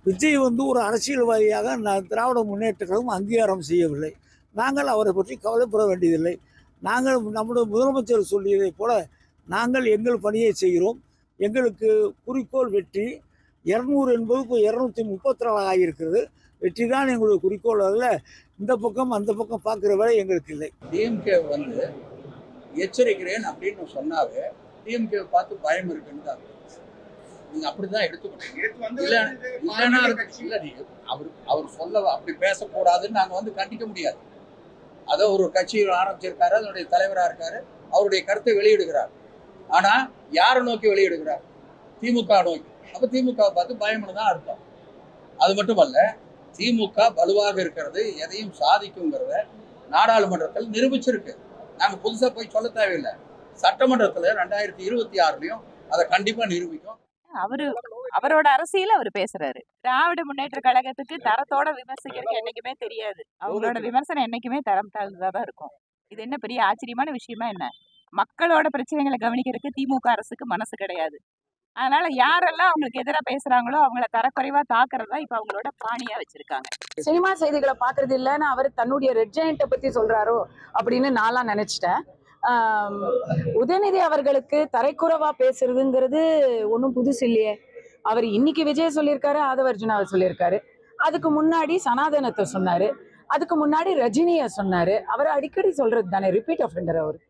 விஜய் ஒரு அரசியல்வாதியாக திராவிட முன்னேற்ற கழகம் அங்கீகாரம் செய்யவில்லை. நாங்கள் அவரை பற்றி கவலைப்பட வேண்டியதில்லை. நாங்கள் நம்முடைய முதலமைச்சர் சொல்லியதைப் போல நாங்கள் எங்கள் பணியை செய்கிறோம். எங்களுக்கு குறிக்கோள் வெற்றி. 200 என்பது இப்போ 234 ஆகியிருக்கிறது. வெற்றி தான் எங்களுடைய குறிக்கோள். அல்ல இந்த பக்கம் அந்த பக்கம் பார்க்குற வேலை எங்களுக்கு இல்லை. டிஎம்கே எச்சரிக்கிறேன் அப்படின்னு சொன்னாவே டிஎம்கே பார்த்து பயம் இருக்குன்னு தான் நீங்க அப்படிதான் எடுத்துக்கணும். இல்லைன்னா அவர் சொல்ல அப்படி பேசக்கூடாதுன்னு நாங்க கண்டிக்க முடியாது. அதை ஒரு கட்சியில் ஆரம்பிச்சிருக்காரு, அதனுடைய தலைவராக இருக்காரு, அவருடைய கருத்தை வெளியிடுகிறார். ஆனா யாரை நோக்கி வெளியிடுகிறார்? திமுக நோக்கி. அப்ப திமுக பார்த்து பயம்னு தான் அர்த்தம். அது மட்டுமல்ல, திமுக வலுவாக இருக்கிறது, எதையும் சாதிக்குங்கிறத நாடாளுமன்றத்தில் நிரூபிச்சிருக்கு. நாங்க புதுசா போய் சொல்ல தேவையில்லை. சட்டமன்றத்துல 2026லயும் அதை கண்டிப்பா நிரூபிக்கும். அவரோட அரசியல் அவர் பேசுறாரு. திராவிட முன்னேற்ற கழகத்துக்கு தரத்தோட விமர்சிக்கிறதுக்கு என்னைக்குமே தெரியாது. அவங்களோட விமர்சனம் என்னைக்குமே தரம் தாழ்ந்ததான் இருக்கும். இது என்ன பெரிய ஆச்சரியமான விஷயமா என்ன? மக்களோட பிரச்சனைகளை கவனிக்கிறதுக்கு திமுக அரசுக்கு மனசு கிடையாது. அதனால யாரெல்லாம் அவங்களுக்கு எதிராக பேசுறாங்களோ அவங்கள தரக்குறைவா தாக்குறதா இப்ப அவங்களோட பாணியா வச்சிருக்காங்க. சினிமா செய்திகளை பாக்குறது இல்லைன்னு அவர் தன்னுடைய ரெட் ஜெயண்ட்டை பத்தி சொல்றாரோ அப்படின்னு நான்லாம் நினைச்சிட்டேன். உதயநிதி அவர்களுக்கு தரைக்குறவா பேசுறதுங்கிறது ஒன்றும் புதுசு இல்லையே. அவர் இன்னைக்கு விஜய் சொல்லியிருக்காரு, ஆதவர்ஜுனாவை சொல்லியிருக்காரு, அதுக்கு முன்னாடி சனாதனத்தை சொன்னாரு, அதுக்கு முன்னாடி ரஜினியை சொன்னாரு. அவர் அடிக்கடி சொல்றது தானே, ரிப்பீட் அஃபெண்டர் அவரு.